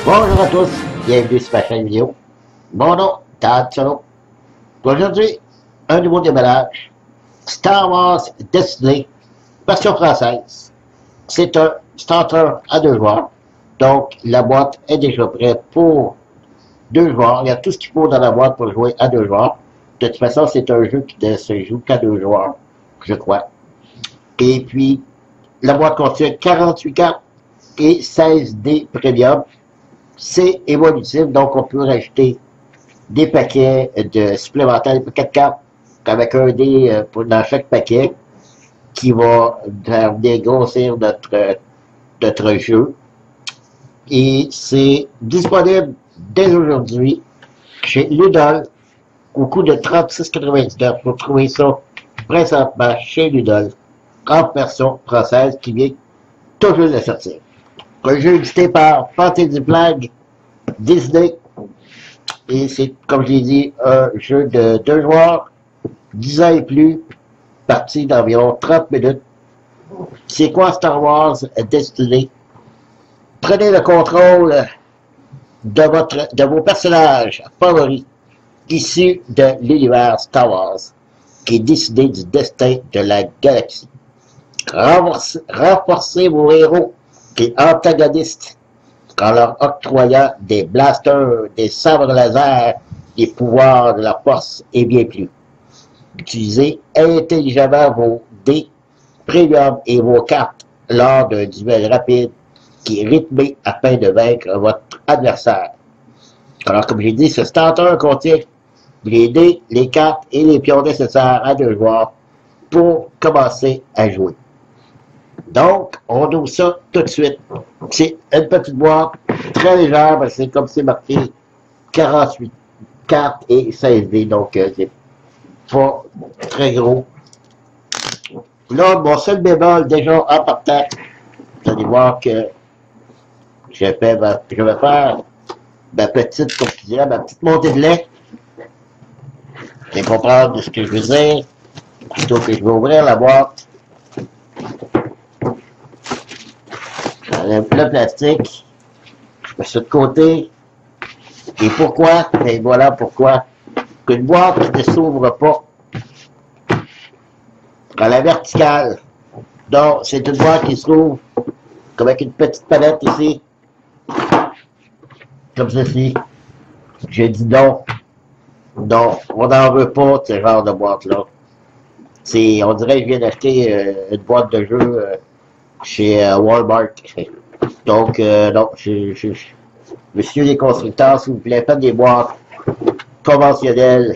Bonjour à tous, bienvenue sur ma chaîne vidéo. Mon nom, Tad Solo. Aujourd'hui, un nouveau déballage. Star Wars Destiny, version française. C'est un starter à 2 joueurs. Donc, la boîte est déjà prête pour 2 joueurs. Il y a tout ce qu'il faut dans la boîte pour jouer à 2 joueurs. De toute façon, c'est un jeu qui ne se joue qu'à 2 joueurs, je crois. Et puis, la boîte contient 48 cartes et 16 dés premium. C'est évolutif, donc on peut rajouter des paquets de supplémentaires, 4 cartes, avec un dé dans chaque paquet, qui va venir grossir notre jeu. Et c'est disponible dès aujourd'hui chez Ludol, au coût de 36,99. Vous trouvez ça présentement chez Ludol, en version française, qui vient toujours de sortir. Un jeu édité par Fantasy Flag Disney. Et c'est, comme je l'ai dit, un jeu de 2 joueurs, 10 ans et plus, partie d'environ 30 minutes. C'est quoi Star Wars Destiny? Prenez le contrôle de vos personnages favoris, issus de l'univers Star Wars, qui est décidé du destin de la galaxie. Renforcez vos héros qui est antagonistes en leur octroyant des blasters, des sabres laser, des pouvoirs de la force et bien plus. Utilisez intelligemment vos dés premium et vos cartes lors d'un duel rapide qui est rythmé afin de vaincre votre adversaire. Alors, comme j'ai dit, ce starter contient les dés, les cartes et les pions nécessaires à 2 joueurs pour commencer à jouer. Donc, on ouvre ça tout de suite. C'est une petite boîte très légère, parce que c'est comme c'est marqué 48 cartes et 16 dés, donc c'est pas très gros. Là, mon seul bémol, déjà en partant, vous allez voir que je vais faire ma petite, comme je dirais, ma petite montée de lait. Vous allez comprendre ce que je veux dire. Plutôt que je vais ouvrir la boîte. J'enlève le plastique. Je mets ça de côté. Et pourquoi? Et voilà pourquoi. Qu'une boîte qui ne s'ouvre pas à la verticale. Donc, c'est une boîte qui se ouvre comme avec une petite palette ici. Comme ceci. J'ai dit non. Non, on n'en veut pas de ce genre de boîte-là. On dirait que je viens d'acheter une boîte de jeu chez Walmart. Donc, non, monsieur les constructeurs, s'il vous plaît, faites des boîtes conventionnelles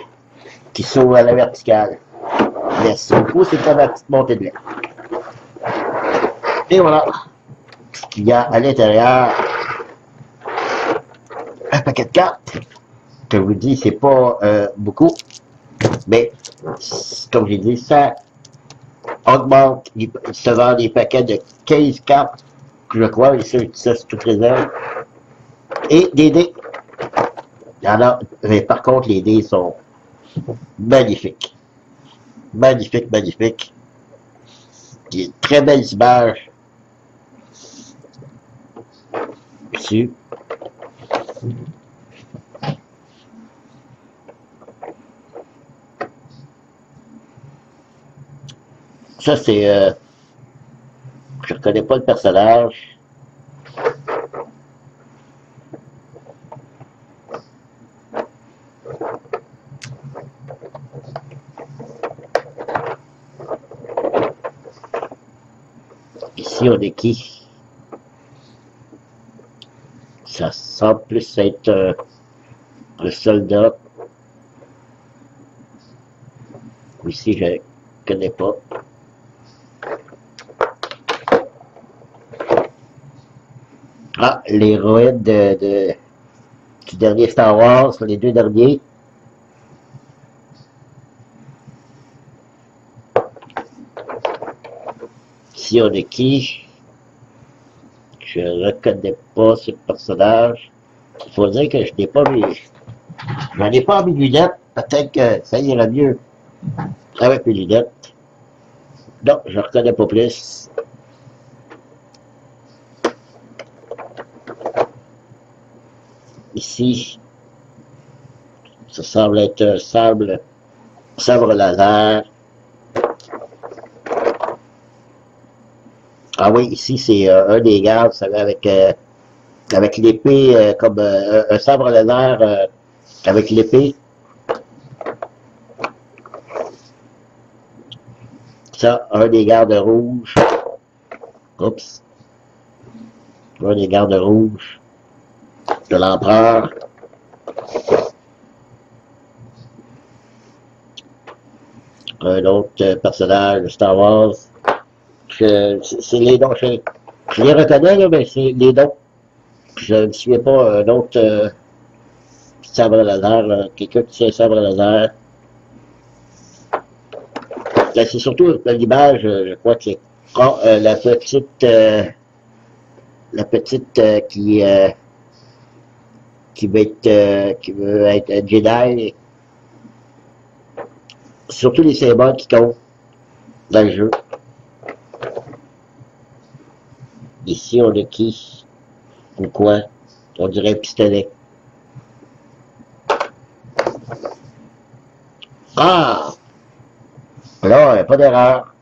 qui s'ouvrent à la verticale. Merci beaucoup, c'est comme ma petite montée de lait. Et voilà. Il y a à l'intérieur un paquet de cartes. Que je vous dis, c'est pas beaucoup. Mais, comme j'ai dit, ça augmente. Il se vend des paquets de 15 cartes, je crois, et ça c'est tout réserve. Et des dés. Alors, mais par contre, les dés sont magnifiques. Magnifiques, magnifiques. Il y a de très belles images dessus. Ça, c'est... je reconnais pas le personnage. Ici, on est qui? Ça semble plus être un soldat. Ici, je connais pas. Ah, l'héroïne du dernier Star Wars, les 2 derniers. Ici, on est qui? Je reconnais pas ce personnage. Il faut dire que je n'ai pas mis... J'en ai pas mis lunettes. Peut-être que ça ira mieux avec mes lunettes. Non, je reconnais pas plus. Ici, ça semble être un sabre laser. Ah oui, ici c'est un des gars, vous savez, avec l'épée, comme un sabre laser avec l'épée. Ça, un des gardes rouges. Oups. Un des gardes rouges de l'empereur. Un autre personnage de Star Wars. C'est les noms. Je les reconnais, là, mais c'est les noms. Je ne me souviens pas un autre sabre laser, quelqu'un qui tient un sabre laser. Ben, c'est surtout l'image, je crois que c'est la petite qui veut être un Jedi. Surtout les symboles qui comptent dans le jeu. Ici, on a qui? Ou quoi? On dirait un pistolet. Ah! Là, il n'y a pas d'erreur.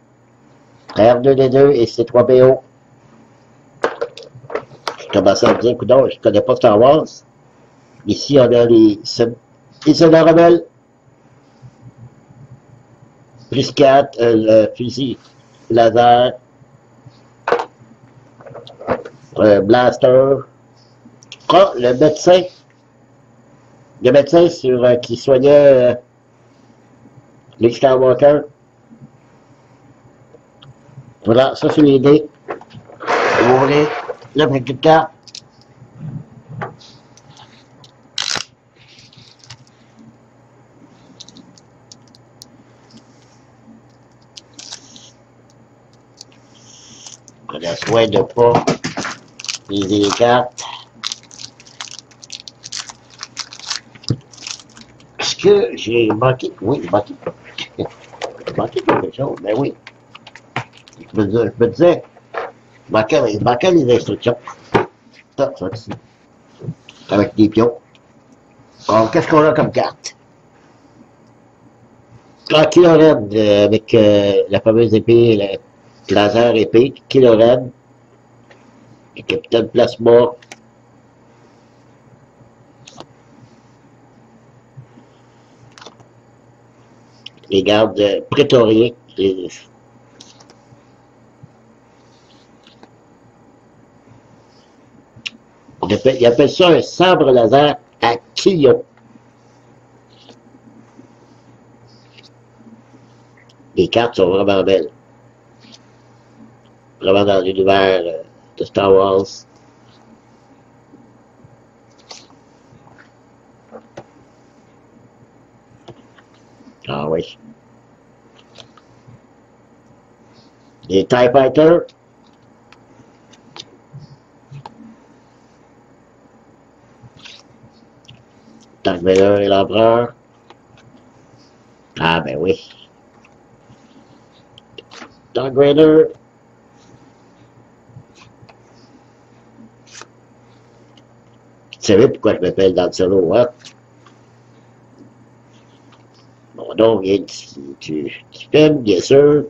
R2D2 et C3PO. Je commençais à me dire, écoute, je ne connais pas Star Wars. Ici, on a les soldats rebelles. Plus 4, le fusil laser. Blaster. Ah, le médecin. Le médecin qui soignait Luke Skywalker. Voilà, ça c'est les dés. Vous voulez le paquet de cartes. Prenez soin de ne pas viser les cartes. Est-ce que j'ai manqué? Oui, j'ai manqué. J'ai manqué quelque chose, mais oui. Je me disais, il manquait les instructions. Ça ici. Avec des pions. Alors, qu'est-ce qu'on a comme carte? Kylo Ren, avec la fameuse épée, laser épée, Kylo Ren, le capitaine Plasma, les gardes prétoriens, il appelle ça un sabre laser à Kylo. Les cartes sont vraiment belles. Vraiment dans l'univers de Star Wars. Ah oui. Les TIE Fighters. Darth Vader et l'Empereur. Ah ben oui. Darth Vader. Tu savais pourquoi je m'appelle Dan Solo, hein? Mon nom vient du film, bien sûr.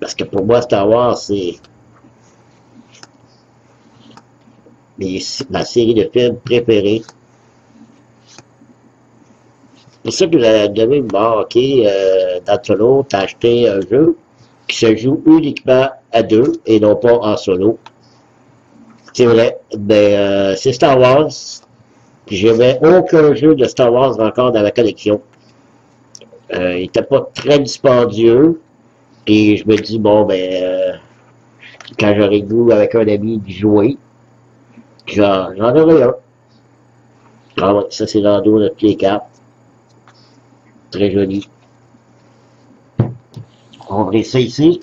Parce que pour moi, Star Wars, c'est ma série de films préférée. C'est pour ça que j'avais donné une barre, ok, dans Solo, t'as acheté un jeu qui se joue uniquement à deux et non pas en solo. C'est vrai, mais c'est Star Wars. J'avais aucun jeu de Star Wars encore dans ma collection. Il n'était pas très dispendieux. Et je me dis, bon, ben, quand j'aurai le goût avec un ami d'y jouer, j'en aurai un. Ah ouais, ça c'est l'endos de toutes les cartes. Très joli. On va ouvrir ça ici.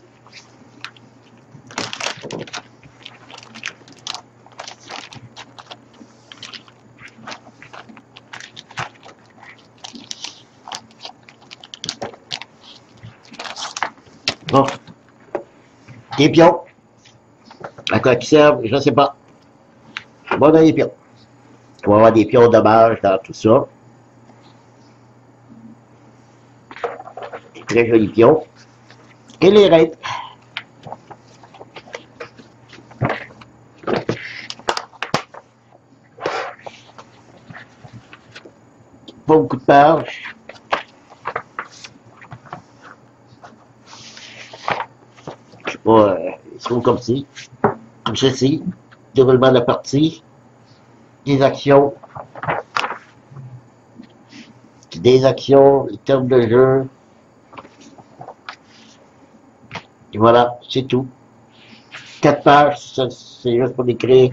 Bon. Des pions. À quoi ils servent, je ne sais pas. Bon, dans les pions. On va avoir des pions dommages dans tout ça. Des très jolis pions. Et les règles. Pas beaucoup de pages. Je sais pas, ils sont comme ci. Comme ceci. Déroulement de la partie. Des actions. Les termes de jeu. Et voilà, c'est tout. 4 pages, c'est juste pour décrire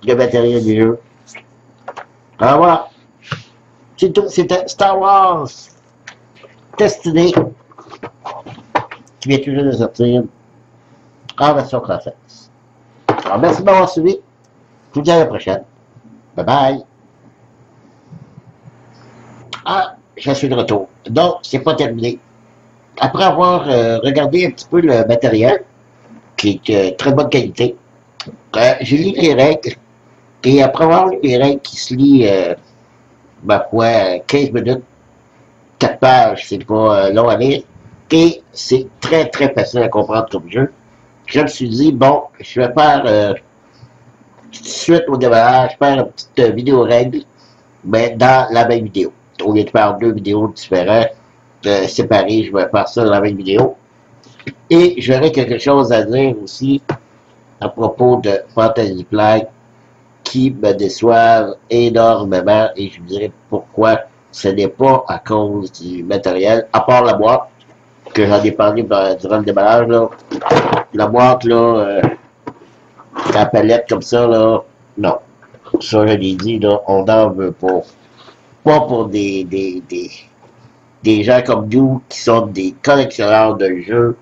le matériel du jeu. Alors voilà. C'est tout, c'était Star Wars Destiny qui vient toujours de sortir en version française. Alors merci de m'avoir suivi. Je vous dis à la prochaine. Bye bye. Ah, je suis de retour. Non, c'est pas terminé. Après avoir regardé un petit peu le matériel, qui est de très bonne qualité, j'ai lu les règles. Et après avoir lu les règles qui se lit, ma foi, 15 minutes, 4 pages, c'est pas long à lire. Et c'est très très facile à comprendre comme jeu. Je me suis dit, bon, je vais faire suite au démarrage, faire une petite vidéo règle, mais dans la même vidéo. Au lieu de faire 2 vidéos différentes, séparées, je vais faire ça dans la même vidéo. Et j'aurai quelque chose à dire aussi à propos de Fantasy Flight qui me déçoivent énormément et je vous dirai pourquoi ce n'est pas à cause du matériel, à part la boîte, que j'en ai parlé durant le déballage, là. La boîte, là, la palette comme ça, là, non. Ça, je l'ai dit, là, on n'en veut pas. Pas pour des gens comme nous qui sont des collectionneurs de jeux.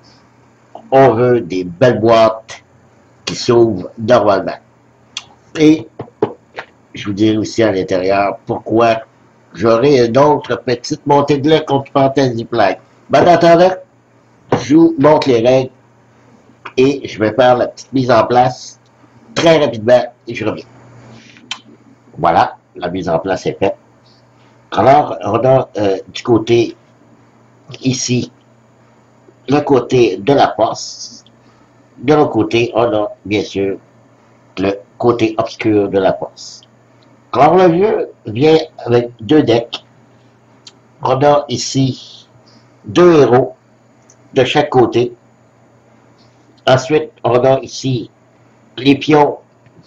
On veut des belles boîtes qui s'ouvrent normalement. Et je vous dirai aussi à l'intérieur pourquoi j'aurai une autre petite montée de lait contre Fantasy Flight. Ben, en attendant, je vous montre les règles et je vais faire la petite mise en place très rapidement et je reviens. Voilà, la mise en place est faite. Alors, on a du côté ici, le côté de la poste. De l'autre côté, on a bien sûr le côté obscur de la poste. Alors, le jeu vient avec 2 decks. On a ici 2 héros de chaque côté. Ensuite, on a ici les pions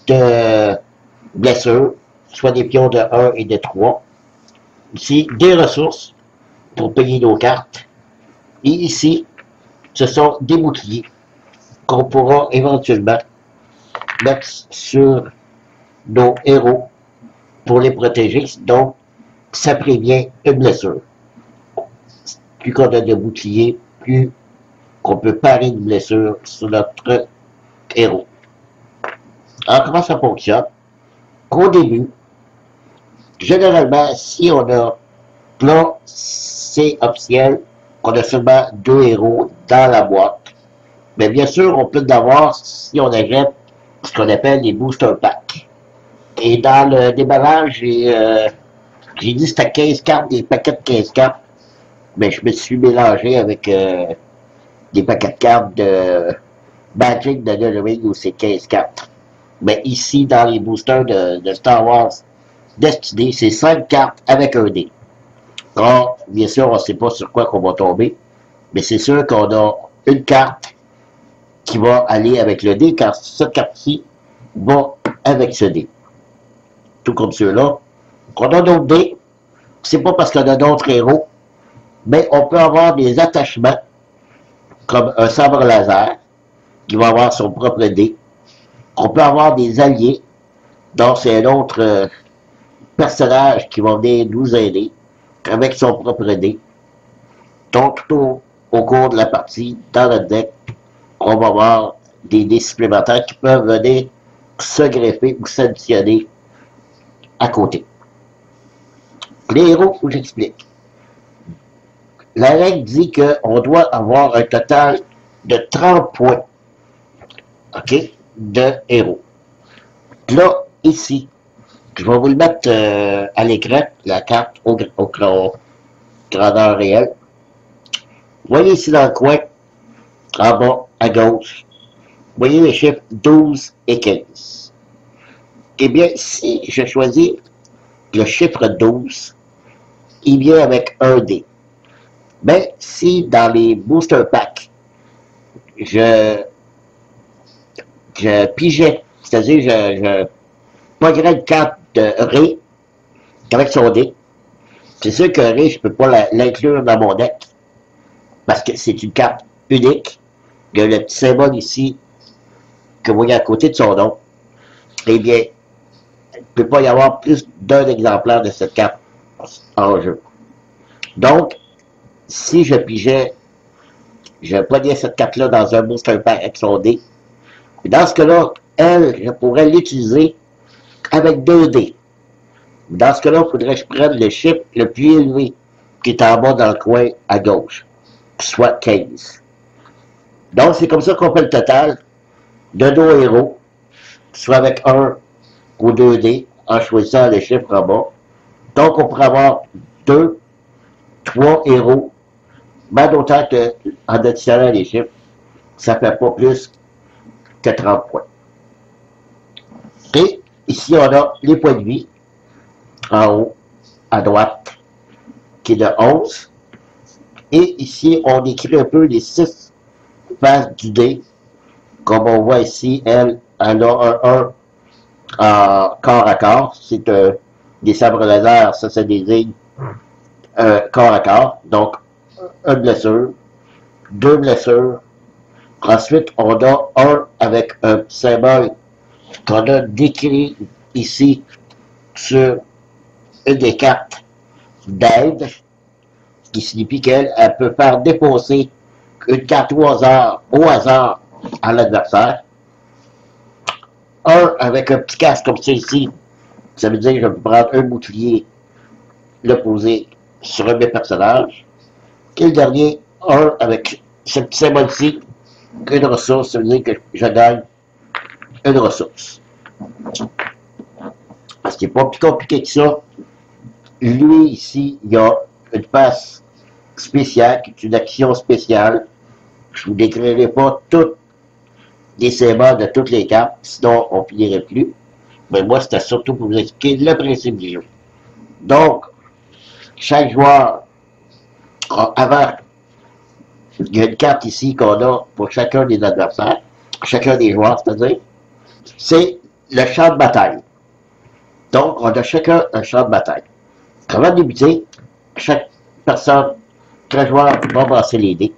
de blessure, soit des pions de 1 et de 3. Ici, des ressources pour payer nos cartes. Et ici, ce sont des boucliers qu'on pourra éventuellement mettre sur nos héros pour les protéger. Donc, ça prévient une blessure. Plus qu'on a de boucliers, plus qu'on peut parer une blessure sur notre héros. Alors, comment ça fonctionne? Au début, généralement, si on a, là, c'est officiel, qu'on a seulement 2 héros dans la boîte. Mais bien sûr, on peut l'avoir si on achète ce qu'on appelle les booster packs. Et dans le déballage, j'ai dit que c'était 15 cartes, des paquets de 15 cartes. Mais je me suis mélangé avec des paquets de cartes de Magic de Halloween où c'est 15 cartes. Mais ici, dans les boosters de Star Wars Destiny, c'est 5 cartes avec un dé. Alors, bien sûr, on ne sait pas sur quoi qu'on va tomber, mais c'est sûr qu'on a une carte qui va aller avec le dé, car cette carte-ci va avec ce dé. Tout comme ceux-là. On a d'autres dés, c'est pas parce qu'on a d'autres héros, mais on peut avoir des attachements, comme un sabre laser, qui va avoir son propre dé. On peut avoir des alliés, donc c'est un autre personnage qui va venir nous aider, avec son propre dé. Donc, tout au cours de la partie, dans notre deck, on va avoir des dés supplémentaires qui peuvent venir se greffer ou s'additionner à côté. Les héros, il faut que j'explique. La règle dit qu'on doit avoir un total de 30 points, OK, de héros. Là, ici, Je vais vous le mettre à l'écran, la carte au grandeur réelle. Voyez ici dans le coin, en bas, à gauche, voyez les chiffres 12 et 15. Eh bien, si je choisis le chiffre 12, il vient avec un dé. Mais si dans les booster packs, je pigeais, c'est-à-dire je pognerais une carte de Ré avec son dé, c'est sûr que Ré, je ne peux pas l'inclure dans mon deck, parce que c'est une carte unique. Il y a le petit symbole ici que vous voyez à côté de son nom. Eh bien, il ne peut pas y avoir plus d'un exemplaire de cette carte en jeu. Donc, si je pigeais, je pognais cette carte-là dans un booster pack avec son dé, dans ce cas-là, elle, je pourrais l'utiliser avec 2 dés. Dans ce cas-là, il faudrait que je prenne le chiffre le plus élevé qui est en bas dans le coin à gauche, soit 15. Donc, c'est comme ça qu'on fait le total de nos héros, soit avec 1 ou 2 dés, en choisissant les chiffres en bas. Donc, on pourrait avoir 2, 3 héros, mais d'autant qu'en additionnant les chiffres, ça ne fait pas plus que 30 points. Et ici, on a les points de vie, en haut, à droite, qui est de 11. Et ici, on écrit un peu les 6 faces du dé. Comme on voit ici, elle a un 1 en corps à corps. C'est des sabres laser, ça c'est des lignes corps à corps. Donc, une blessure, 2 blessures. Ensuite, on a un avec un symbole qu'on a décrit ici sur une des cartes d'aide, qui signifie qu'elle peut faire défausser une carte au hasard à l'adversaire. Un avec un petit casque comme ça ici, ça veut dire que je vais prendre un bouclier, le poser sur un de mes personnages. Et le dernier, un avec ce petit symbole-ci, une ressource, ça veut dire que je gagne une ressource. Parce qu'il n'est pas plus compliqué que ça. Lui, ici, il y a une face spéciale, qui est une action spéciale. Je ne vous décrirai pas toutes les symboles de toutes les cartes, sinon on ne finirait plus. Mais moi, c'était surtout pour vous expliquer le principe du jeu. Donc, chaque joueur, avant, il y a une carte ici qu'on a pour chacun des adversaires, chacun des joueurs, c'est-à-dire, c'est le champ de bataille. Donc, on a chacun un champ de bataille. Avant de débuter, chaque personne, chaque joueur va brasser les dés.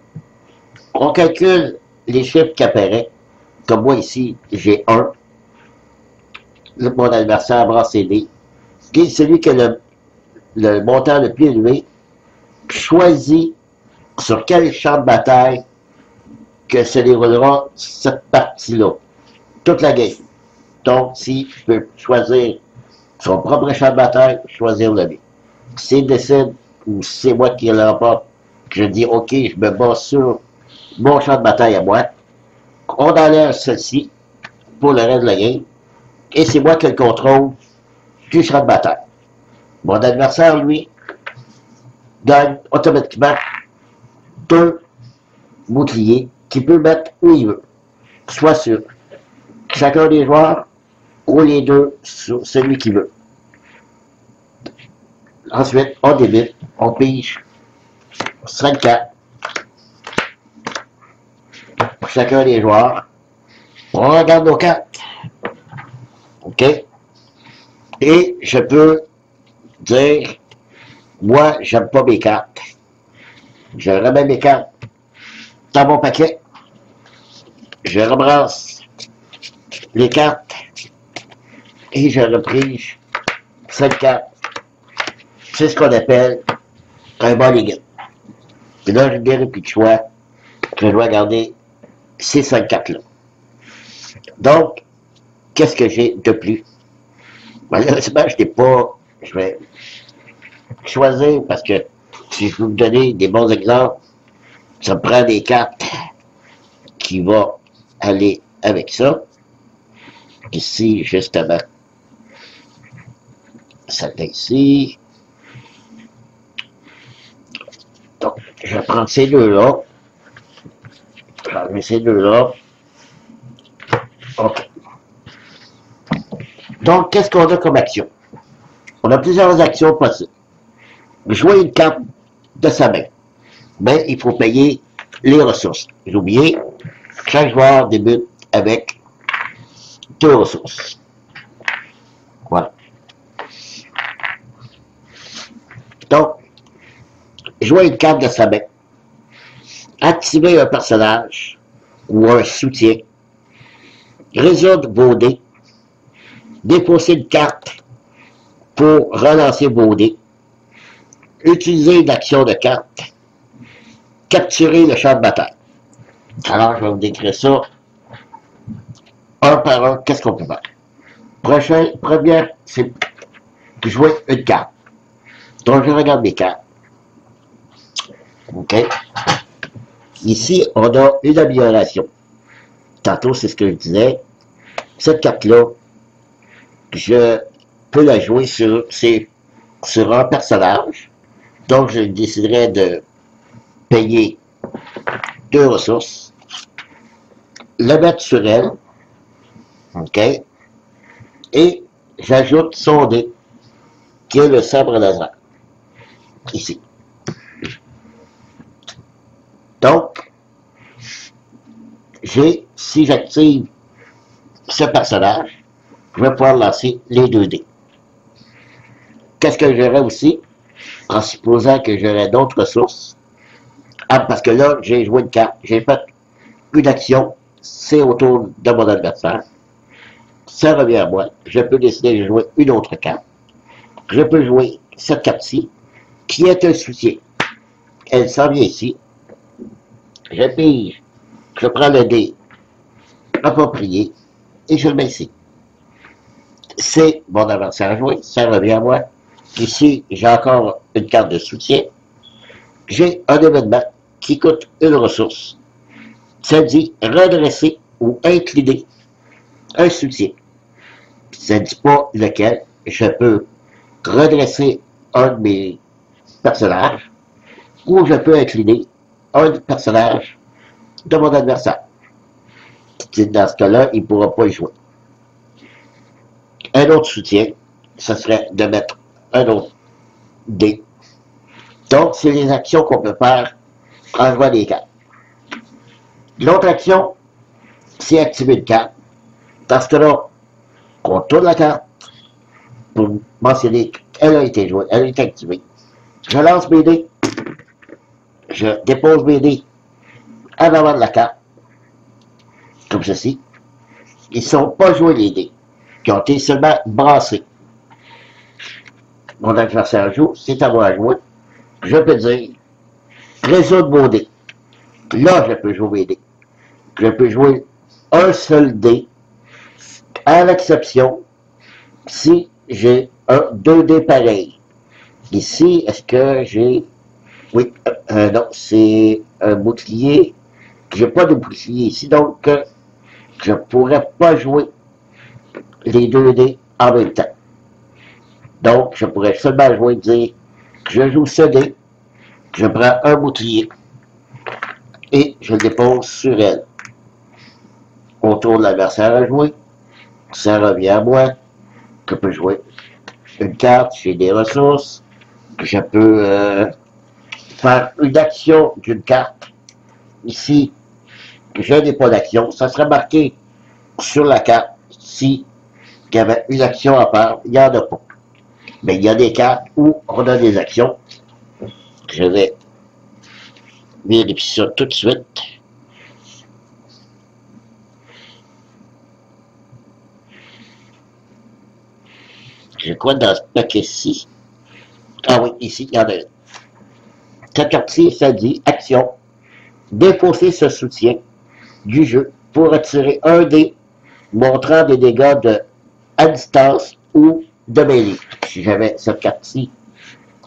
On calcule les chiffres qui apparaissent. Comme moi ici, j'ai 1. Mon adversaire brasse ses dés. Et celui qui a le montant le plus élevé choisit sur quel champ de bataille que se déroulera cette partie-là. Toute la game. Donc, si je peux choisir son propre champ de bataille, choisir le dé. S'il décide, ou si c'est moi qui l'emporte, que je dis, OK, je me base sur mon champ de bataille à moi, on enlève ceci pour le reste de la game, et c'est moi qui le contrôle du champ de bataille. Mon adversaire, lui, gagne automatiquement 2 boucliers qu'il peut mettre où il veut, soit sur chacun des joueurs ou les 2 sur celui qui veut. Ensuite, on débute, on pige 5 cartes pour chacun des joueurs. On regarde nos cartes. OK? Et je peux dire, moi, j'aime pas mes cartes. Je remets mes cartes dans mon paquet. Je rebrasse les cartes et je reprise 5 cartes. C'est ce qu'on appelle un mulligan. Et là, je n'ai plus de choix. Je dois garder ces 5 cartes-là. Donc, qu'est-ce que j'ai de plus? Malheureusement, je n'ai pas. Je vais choisir parce que si je veux vous donner des bons exemples, ça me prend des cartes qui vont aller avec ça. Ici, justement, celle-là ici. Donc, je vais prendre ces deux-là. Je vais enlever ces deux-là. OK. Donc, qu'est-ce qu'on a comme action? On a plusieurs actions possibles. Jouer une carte de sa main. Mais il faut payer les ressources. J'ai oublié, chaque joueur débute avec 2 ressources. Voilà. Donc, jouer une carte de sa main. Activer un personnage ou un soutien. Résoudre vos dés. Défausser une carte pour relancer vos dés. Utiliser une action de carte. Capturer le champ de bataille. Alors, je vais vous décrire ça un par un. Qu'est-ce qu'on peut faire? Première, c'est jouer une carte. Donc, je regarde mes cartes. OK? Ici, on a une amélioration. Tantôt, c'est ce que je disais. Cette carte-là, je peux la jouer sur un personnage. Donc, je déciderai de payer 2 ressources, le mettre sur elle, OK, et j'ajoute son dé, qui est le sabre laser, ici. Donc, si j'active ce personnage, je vais pouvoir lancer les 2 dés. Qu'est-ce que j'aurai aussi? En supposant que j'aurai d'autres ressources. Ah, parce que là, j'ai joué une carte, j'ai fait une action, c'est au tour de mon adversaire. Ça revient à moi. Je peux décider de jouer une autre carte. Je peux jouer cette carte-ci, qui est un soutien. Elle s'en vient ici. Je pige, je prends le dé approprié et je le mets ici. C'est mon adversaire à jouer, ça revient à moi. Ici, j'ai encore une carte de soutien. J'ai un événement qui coûte une ressource. Ça dit redresser ou incliner un soutien. Ça ne dit pas lequel. Je peux redresser un de mes personnages ou je peux incliner un personnage de mon adversaire. Dans ce cas-là, il ne pourra pas y jouer. Un autre soutien, ce serait de mettre un autre dé. Donc, c'est les actions qu'on peut faire en jouant des cartes. L'autre action, c'est activer une carte. Dans ce cas-là, on tourne la carte pour mentionner qu'elle a été jouée, elle a été activée. Je lance mes dés, je dépose mes dés en avant de la carte, comme ceci. Ils ne sont pas joués les dés, qui ont été seulement brassés. Mon adversaire joue, c'est à moi à jouer. Je peux dire, résoudre vos dés. Là, je peux jouer mes dés. Je peux jouer un seul dé, à l'exception si j'ai 2 dés pareils. Ici, est-ce que j'ai... Oui, non, c'est un bouclier. Je n'ai pas de bouclier ici, donc je ne pourrais pas jouer les 2 dés en même temps. Donc, je pourrais seulement jouer et dire que je joue ce dé, je prends un bouclier et je le dépose sur elle. Autour de l'adversaire à jouer, ça revient à moi. Je peux jouer une carte, j'ai des ressources, je peux faire une action d'une carte. Ici, je n'ai pas d'action, ça sera marqué sur la carte si il y avait une action à faire, il n'y en a pas. Mais il y a des cartes où on a des actions. Je vais vérifier ça tout de suite. Je crois dans ce paquet-ci. Ah oui, ici, il y en a une. Cette carte-ci, ça dit action. Défausser ce soutien du jeu pour retirer un dé montrant des dégâts à distance ou de mêlée. Si j'avais cette carte-ci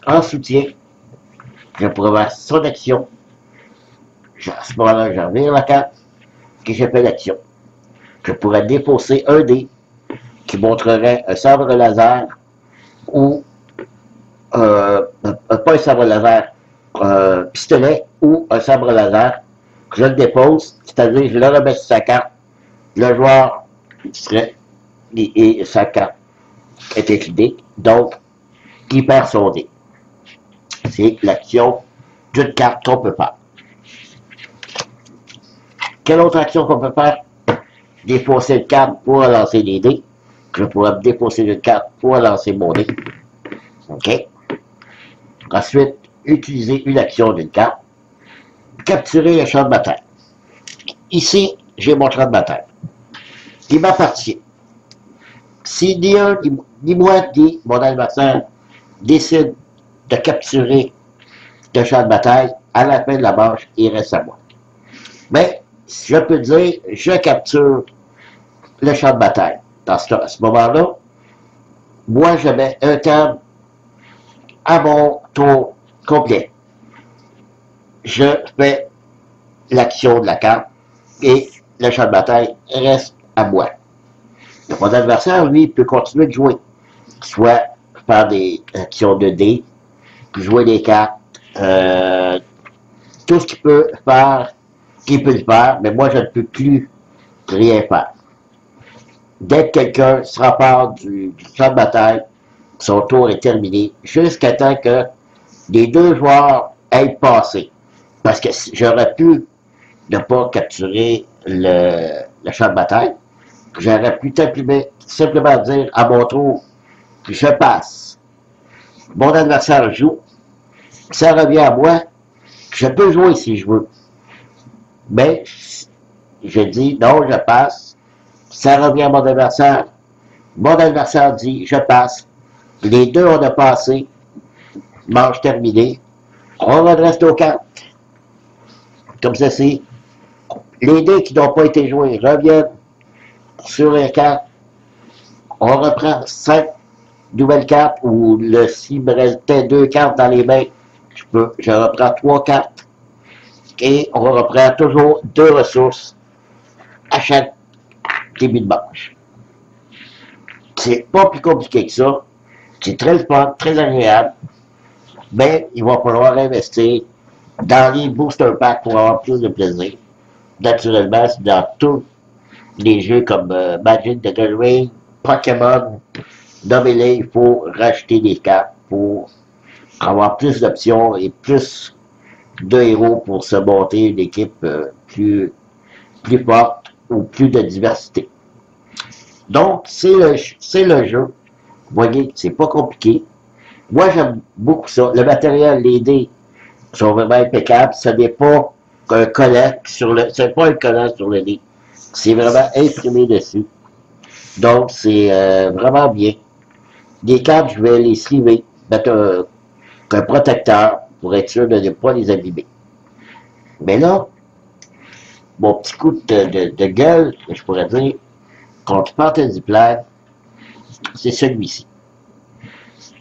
en soutien, je pourrais voir son action. À ce moment-là, je revire la carte et j'ai fait l'action. Je pourrais défausser un dé qui montrerait un sabre laser ou pas un sabre laser, pistolet ou un sabre laser, que je le dépose, c'est-à-dire je le remets sur sa carte, le joueur serait, et sa carte est liquidée, donc il perd son dé. C'est l'action d'une carte qu'on peut faire. Quelle autre action qu'on peut faire? Défausser une carte pour lancer des dés. Je pourrais défausser une carte pour lancer mon dé. OK? Ensuite, utiliser une action d'une carte. Capturer le champ de bataille. Ici, j'ai mon champ de bataille. Il m'appartient. Si ni un, ni moi, ni mon adversaire décide de capturer le champ de bataille, à la fin de la manche, il reste à moi. Mais, je peux dire, je capture le champ de bataille. Dans ce moment-là, moi, je mets un terme à mon tour complet. Je fais l'action de la carte et le champ de bataille reste à moi. Mon adversaire, lui, peut continuer de jouer. Soit faire des actions de dés, jouer des cartes, tout ce qu'il peut faire, il peut le faire, mais moi, je ne peux plus rien faire. Dès que quelqu'un se rempart du champ de bataille, son tour est terminé, jusqu'à temps que les deux joueurs aient passé. Parce que j'aurais pu ne pas capturer le champ de bataille, j'aurais pu simplement dire à mon tour, je passe. Mon adversaire joue, ça revient à moi, je peux jouer si je veux. Mais je dis non, je passe, ça revient à mon adversaire dit je passe, les deux on a passé, manche terminée, on redresse nos cartes, comme ceci. Les dés qui n'ont pas été joués reviennent sur les cartes, on reprend 5 nouvelles cartes, ou s'il me restait 2 cartes dans les mains, je reprends 3 cartes, et on reprend toujours 2 ressources à chaque début de manche. C'est pas plus compliqué que ça, c'est très fun, très agréable, mais il va falloir investir dans les booster packs pour avoir plus de plaisir. Naturellement, c'est dans tous les jeux comme Magic the Gathering, Pokémon, nommez-les, il faut racheter des cartes pour avoir plus d'options et plus de héros pour se monter une équipe plus forte ou plus de diversité. Donc, c'est le jeu. Vous voyez, c'est pas compliqué. Moi, j'aime beaucoup ça. Le matériel, les dés sont vraiment impeccables. Ce n'est pas un collet c'est pas un collant sur le dé. C'est vraiment imprimé dessus. Donc, c'est vraiment bien. Les cartes, je vais les sliver, mettre un protecteur pour être sûr de ne pas les abîmer. Mais là, mon petit coup de gueule, je pourrais dire, contre Fantasy Flight, c'est celui-ci.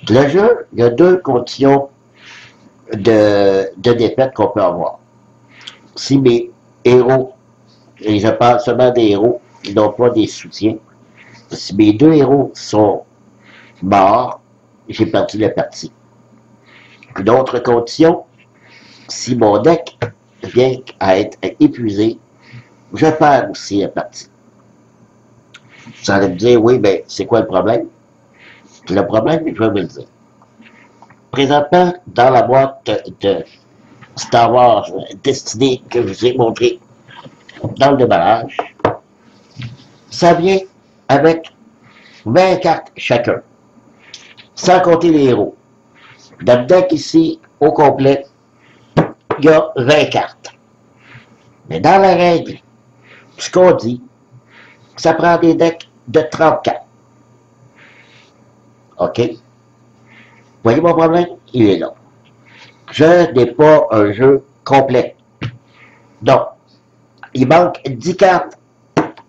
Le jeu, il y a 2 conditions de défaite qu'on peut avoir. Si mes héros, et je parle seulement des héros qui n'ont pas des soutiens, si mes 2 héros sont morts, j'ai perdu la partie. Une autre condition, si mon deck vient à être épuisé, je perds aussi la partie. Vous allez me dire, oui, mais c'est quoi le problème? Le problème, je vais vous le dire. Présentement, dans la boîte de Star Wars Destiny que je vous ai montré dans le déballage, ça vient avec 20 cartes chacun, sans compter les héros. Dans le deck ici, au complet, il y a 20 cartes. Mais dans la règle, ce qu'on dit, ça prend des decks de 34. OK? Voyez mon problème? Il est là. Je n'ai pas un jeu complet. Donc, il manque 10 cartes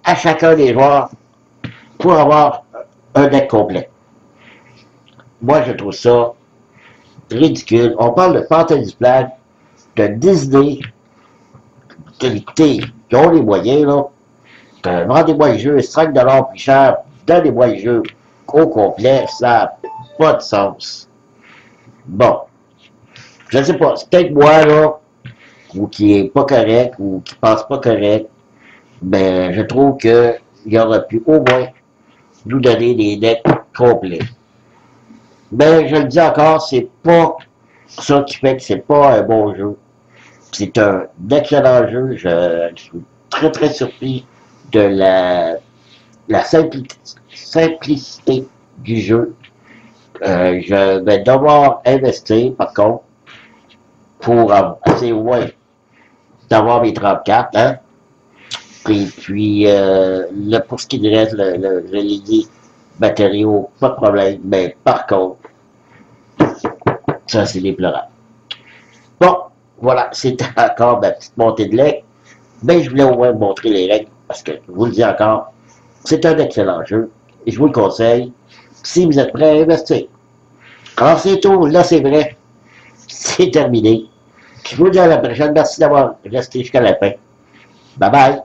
à chacun des joueurs pour avoir un deck complet. Moi, je trouve ça ridicule. On parle de Fantasy Flight, de Disney, qui ont les moyens, là. Vendez-moi le jeu 5$ plus cher, donnez-moi le jeu au complet, ça n'a pas de sens. Bon, je ne sais pas, c'est peut-être moi, là, ou qui est pas correct, ou qui pense pas correct, ben, je trouve qu'il aurait pu au moins nous donner des decks complets. Ben, je le dis encore, c'est pas ça qui fait que c'est pas un bon jeu. C'est un excellent jeu. Je suis très surpris de la simplicité du jeu. Je vais devoir investir, par contre, pour essayer au moins d'avoir mes 34, hein. Et puis, pour ce qui reste, je l'ai dit, matériaux, pas de problème. Mais par contre, ça, c'est déplorable. Bon, voilà, c'était encore ma petite montée de lait. Mais je voulais au moins vous montrer les règles, parce que, je vous le dis encore, c'est un excellent jeu, et je vous le conseille, si vous êtes prêt à investir. Alors c'est tout, là c'est vrai, c'est terminé. Je vous dis à la prochaine, merci d'avoir resté jusqu'à la fin. Bye bye.